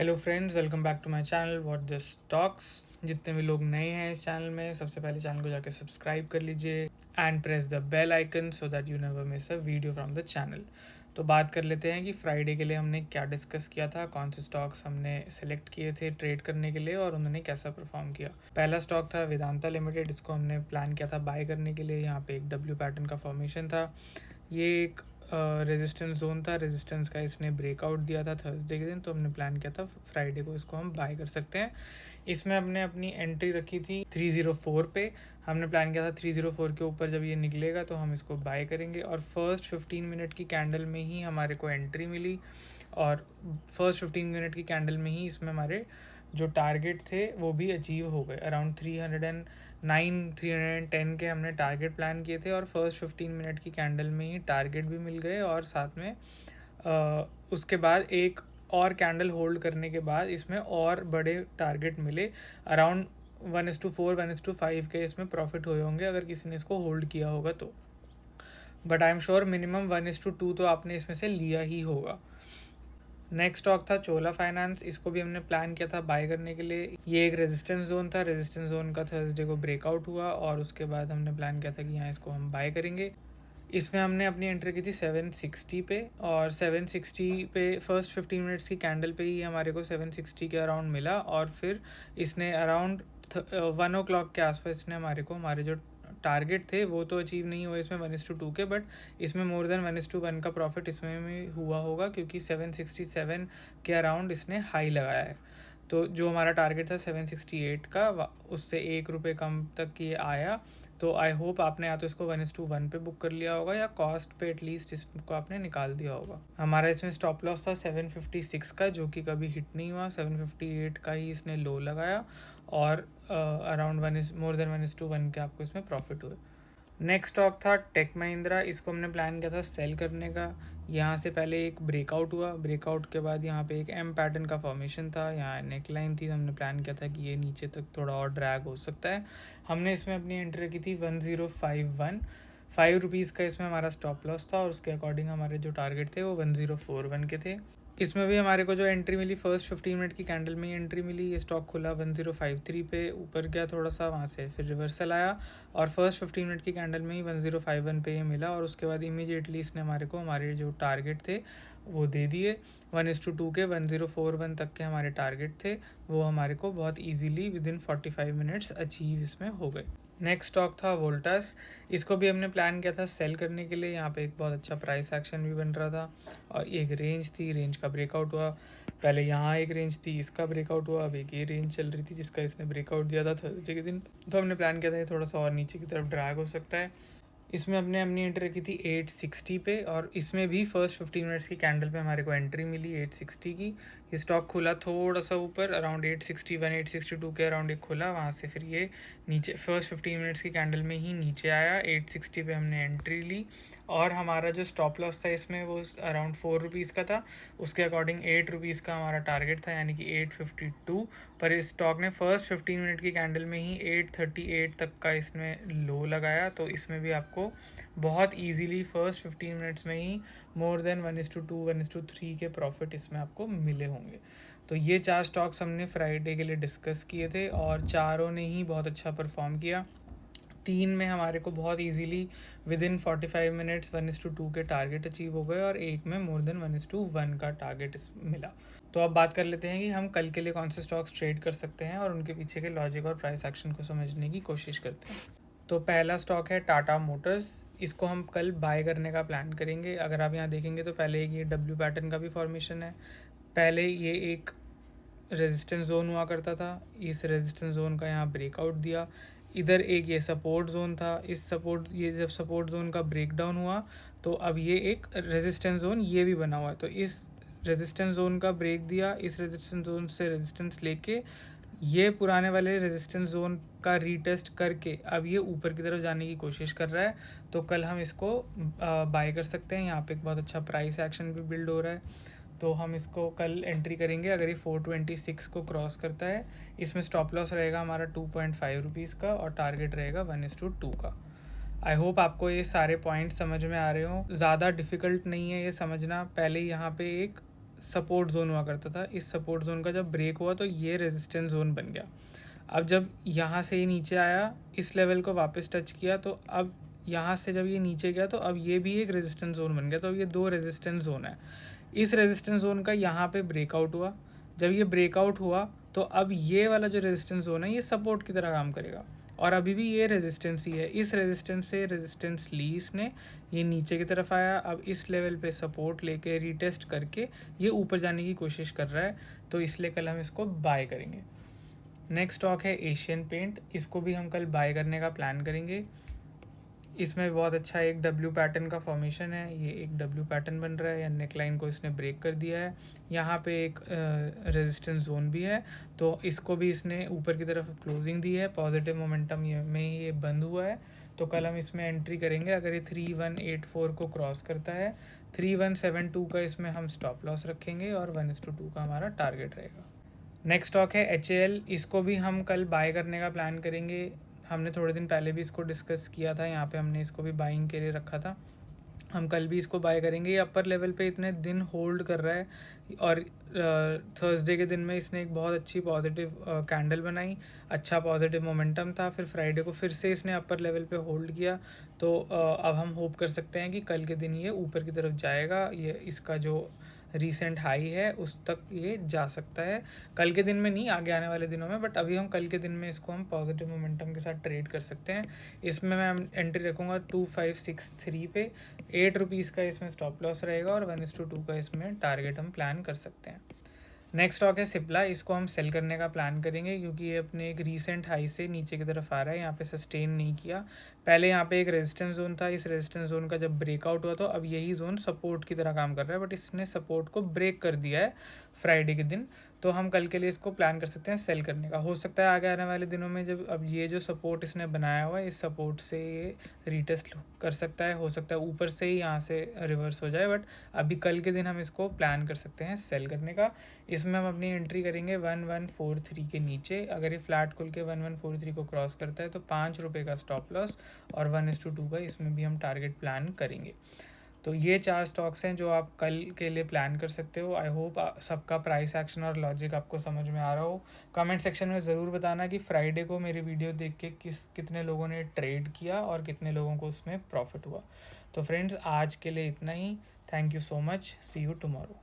Hello friends, welcome back to my channel what this talks. जितने भी लोग नए हैं इस चैनल में, सबसे पहले चैनल को जाकर सब्सक्राइब कर लीजिए and press the bell icon so that you never miss a video from the channel. तो बात कर लेते हैं कि फ्राइडे के लिए हमने क्या डिस्कस किया था, कौन से स्टॉक्स हमने सेलेक्ट किए थे ट्रेड करने के लिए और उन्होंने कैसा परफॉर्म किया। पहला स्टॉक था वेदांता लिमिटेड। इसको हमने प्लान किया था बाय करने के लिए। यहाँ पे एक डब्ल्यू पैटर्न का फॉर्मेशन था। ये एक रेजिस्टेंस जोन था, रेजिस्टेंस का इसने ब्रेकआउट दिया था थर्सडे के दिन, तो हमने प्लान किया था फ्राइडे को इसको हम बाय कर सकते हैं। इसमें हमने अपनी एंट्री रखी थी 304 पे। हमने प्लान किया था 304 के ऊपर जब ये निकलेगा तो हम इसको बाय करेंगे, और फर्स्ट 15 मिनट की कैंडल में ही हमारे को एंट्री मिली, और फर्स्ट 15 मिनट की कैंडल में ही इसमें हमारे जो टारगेट थे वो भी अचीव हो गए। अराउंड 310 के हमने टारगेट प्लान किए थे, और फर्स्ट 15 मिनट की कैंडल में ही टारगेट भी मिल गए, और साथ में उसके बाद एक और कैंडल होल्ड करने के बाद इसमें और बड़े टारगेट मिले। अराउंड 1:4 1:5 के इसमें प्रॉफिट हुए होंगे अगर किसी ने इसको होल्ड किया होगा तो। But I am sure minimum 1:2 तो आपने इसमें से लिया ही होगा। नेक्स्ट स्टॉक था चोला फाइनेंस। इसको भी हमने प्लान किया था बाय करने के लिए। ये एक रेजिस्टेंस जोन था, रेजिस्टेंस जोन का थर्सडे को ब्रेकआउट हुआ, और उसके बाद हमने प्लान किया था कि यहाँ इसको हम बाय करेंगे। इसमें हमने अपनी एंट्री की थी 760 पे, और 760 पे फर्स्ट 15 मिनट्स की कैंडल पे ही हमारे को 760 के अराउंड मिला, और फिर इसने अराउंड 1 o'clock के आसपास इसने हमारे को हमारे जो टारगेट थे वो तो अचीव नहीं हुए इसमें 1:2 के, बट इसमें मोर देन 1:1 का प्रॉफिट इसमें भी हुआ होगा, क्योंकि 767 के अराउंड इसने हाई लगाया है। तो जो हमारा टारगेट था 768 का, उससे 1 रुपये कम तक ये आया। तो आई होप आपने या तो इसको 1:1 पे बुक कर लिया होगा, या कॉस्ट पे एटलीस्ट इसको आपने निकाल दिया होगा। हमारा इसमें स्टॉप लॉस था 756 का, जो कि कभी हिट नहीं हुआ। 758 का ही इसने लो लगाया, और अराउंड मोर देन 1:1 के आपको इसमें प्रॉफिट हुए। नेक्स्ट स्टॉक था टेक महिंद्रा। इसको हमने प्लान किया था सेल करने का। यहाँ से पहले एक ब्रेकआउट हुआ, ब्रेकआउट के बाद यहाँ पे एक एम पैटर्न का फॉर्मेशन था, यहाँ नेकलाइन थी। हमने प्लान किया था कि ये नीचे तक थोड़ा और ड्रैग हो सकता है। हमने इसमें अपनी एंट्री की थी 1051, 5 रुपीज़ का इसमें हमारा स्टॉप लॉस था, और उसके अकॉर्डिंग हमारे जो टारगेट थे वो 1041 के थे। इसमें भी हमारे को जो एंट्री मिली फर्स्ट 15 मिनट की कैंडल में ही एंट्री मिली। ये स्टॉक खुला 1053 पे, ऊपर गया थोड़ा सा, वहाँ से फिर रिवर्सल आया, और फर्स्ट 15 मिनट की कैंडल में ही 1051 पे ये मिला, और उसके बाद इमीडिएटली इसने हमारे को हमारे जो टारगेट थे वो दे दिए। 1:2 के 1041 तक के हमारे टारगेट थे, वो हमारे को बहुत easily with in 45 minutes achieve इसमें हो गए। नेक्स्ट स्टॉक था वोल्टास। इसको भी हमने प्लान किया था सेल करने के लिए। यहाँ पे एक बहुत अच्छा प्राइस एक्शन भी बन रहा था, और एक रेंज थी, रेंज का ब्रेकआउट हुआ। पहले यहाँ एक रेंज थी, इसका ब्रेकआउट हुआ, अब एक ये रेंज चल रही थी जिसका इसने ब्रेकआउट दिया था थर्सडे के दिन। तो हमने प्लान किया था ये थोड़ा सा और नीचे की तरफ ड्रैग हो सकता है। इसमें हमने अपनी एंट्री की थी 860 पे, और इसमें भी फर्स्ट 15 मिनट्स की कैंडल पे हमारे को एंट्री मिली 860 की। ये स्टॉक खुला थोड़ा सा ऊपर, अराउंड 861 862 के अराउंड एक खुला, वहाँ से फिर ये नीचे फर्स्ट 15 मिनट्स की कैंडल में ही नीचे आया। 860 पे हमने एंट्री ली, और हमारा जो स्टॉप लॉस था इसमें वो अराउंड 4 रुपीज़ का था। उसके अकॉर्डिंग 8 रुपीज़ का हमारा टारगेट था, यानी कि 852। पर इस स्टॉक ने फर्स्ट 15 मिनट की कैंडल में ही 838 तक का इसमें लो लगाया। तो इसमें भी आपको बहुत इजीली फर्स्ट 15 मिनट्स में ही मोर देन 1:2 1:3 के प्रॉफिट इसमें आपको मिले होंगे। तो ये 4 स्टॉक्स हमने फ्राइडे के लिए डिस्कस किए थे, और चारों ने ही बहुत अच्छा परफॉर्म किया। 3 में हमारे को बहुत इजीली विद इन 45 मिनट्स 1:2 के टारगेट अचीव हो गए, और एक में मोर देन 1:1 का टारगेट मिला। तो अब बात कर लेते हैं कि हम कल के लिए कौन से स्टॉक्स ट्रेड कर सकते हैं, और उनके पीछे के लॉजिक और प्राइस एक्शन को समझने की कोशिश करते हैं। तो पहला स्टॉक है टाटा मोटर्स। इसको हम कल बाय करने का प्लान करेंगे। अगर आप यहाँ देखेंगे तो पहले ये डब्ल्यू पैटर्न का भी फॉर्मेशन है। पहले ये एक रेजिस्टेंस जोन हुआ करता था, इस रेजिस्टेंस जोन का यहाँ ब्रेकआउट दिया। इधर एक ये सपोर्ट जोन था, ये जब सपोर्ट जोन का ब्रेकडाउन हुआ तो अब ये एक रेजिस्टेंस जोन ये भी बना हुआ है। तो इस रेजिस्टेंस जोन का ब्रेक दिया, इस रेजिस्टेंस जोन से रेजिस्टेंस लेके ये पुराने वाले रेजिस्टेंस जोन का रीटेस्ट करके अब ये ऊपर की तरफ जाने की कोशिश कर रहा है। तो कल हम इसको बाय कर सकते हैं। यहाँ पे एक बहुत अच्छा प्राइस एक्शन भी बिल्ड हो रहा है, तो हम इसको कल एंट्री करेंगे अगर ये 426 को क्रॉस करता है। इसमें स्टॉप लॉस रहेगा हमारा 2.5 रुपीज़ का, और टारगेट रहेगा 1:2 का। आई होप आपको ये सारे पॉइंट्स समझ में आ रहे हो। ज़्यादा डिफ़िकल्ट नहीं है ये समझना। पहले यहाँ पे एक सपोर्ट जोन हुआ करता था। इस सपोर्ट जोन का जब ब्रेक हुआ तो ये रेजिस्टेंस जोन बन गया। अब जब यहाँ से ये नीचे आया, इस लेवल को वापस टच किया, तो अब यहाँ से जब ये नीचे गया तो अब ये भी एक रेजिस्टेंस जोन बन गया। तो अब ये 2 रेजिस्टेंस जोन है। इस रेजिस्टेंस जोन का यहाँ पे ब्रेकआउट हुआ। जब ये ब्रेकआउट हुआ तो अब ये वाला जो रेजिस्टेंस जोन है ये सपोर्ट की तरह काम करेगा, और अभी भी ये रेजिस्टेंस ही है। इस रेजिस्टेंस से रेजिस्टेंस ली इसने, ये नीचे की तरफ आया। अब इस लेवल पे सपोर्ट लेके रीटेस्ट करके ये ऊपर जाने की कोशिश कर रहा है, तो इसलिए कल हम इसको बाय करेंगे। नेक्स्ट स्टॉक है एशियन पेंट। इसको भी हम कल बाय करने का प्लान करेंगे। इसमें बहुत अच्छा एक डब्ल्यू पैटर्न का फॉर्मेशन है। ये एक डब्ल्यू पैटर्न बन रहा है, या नेकलाइन को इसने ब्रेक कर दिया है। यहाँ पे एक रेजिस्टेंस जोन भी है, तो इसको भी इसने ऊपर की तरफ क्लोजिंग दी है। पॉजिटिव मोमेंटम में ये बंद हुआ है, तो कल हम इसमें एंट्री करेंगे अगर ये 3184 को क्रॉस करता है। 3172 का इसमें हम स्टॉप लॉस रखेंगे और 1:2 का हमारा टारगेट रहेगा। नेक्स्ट स्टॉक है HAL। इसको भी हम कल बाय करने का प्लान करेंगे। हमने थोड़े दिन पहले भी इसको डिस्कस किया था, यहाँ पे हमने इसको भी बाइंग के लिए रखा था। हम कल भी इसको बाय करेंगे। ये अपर लेवल पे इतने दिन होल्ड कर रहा है, और थर्सडे के दिन में इसने एक बहुत अच्छी पॉजिटिव कैंडल बनाई, अच्छा पॉजिटिव मोमेंटम था। फिर फ्राइडे को फिर से इसने अपर लेवल पे होल्ड किया, तो अब हम होप कर सकते हैं कि कल के दिन ये ऊपर की तरफ जाएगा। ये इसका जो रीसेंट हाई है उस तक ये जा सकता है, कल के दिन में नहीं, आगे आने वाले दिनों में। बट अभी हम कल के दिन में इसको हम पॉजिटिव मोमेंटम के साथ ट्रेड कर सकते हैं। इसमें मैं एंट्री रखूँगा 2563 पे। 8 रुपीज़ का इसमें स्टॉप लॉस रहेगा, और 1:2 का इसमें टारगेट हम प्लान कर सकते हैं। नेक्स्ट स्टॉक है सिप्ला। इसको हम सेल करने का प्लान करेंगे, क्योंकि ये अपने एक रीसेंट हाई से नीचे की तरफ आ रहा है। यहाँ पे सस्टेन नहीं किया। पहले यहाँ पे एक रेजिस्टेंस जोन था, इस रेजिस्टेंस जोन का जब ब्रेकआउट हुआ तो अब यही जोन सपोर्ट की तरह काम कर रहा है, बट इसने सपोर्ट को ब्रेक कर दिया है फ्राइडे के दिन। तो हम कल के लिए इसको प्लान कर सकते हैं सेल करने का। हो सकता है आगे आने वाले दिनों में, जब अब ये जो सपोर्ट इसने बनाया हुआ है, इस सपोर्ट से ये रीटेस्ट कर सकता है। हो सकता है ऊपर से ही यहाँ से रिवर्स हो जाए, बट अभी कल के दिन हम इसको प्लान कर सकते हैं सेल करने का। इसमें हम अपनी एंट्री करेंगे 1143 के नीचे। अगर ये फ्लैट खुल के 1143 को क्रॉस करता है तो 5 रुपये का स्टॉप लॉस, और 1:2 का इसमें भी हम टारगेट प्लान करेंगे। तो ये 4 स्टॉक्स हैं जो आप कल के लिए प्लान कर सकते हो। आई होप सबका प्राइस एक्शन और लॉजिक आपको समझ में आ रहा हो। कमेंट सेक्शन में ज़रूर बताना कि फ्राइडे को मेरी वीडियो देख के कितने लोगों ने ट्रेड किया और कितने लोगों को उसमें प्रॉफिट हुआ। तो फ्रेंड्स, आज के लिए इतना ही। Thank you so much. See you tomorrow.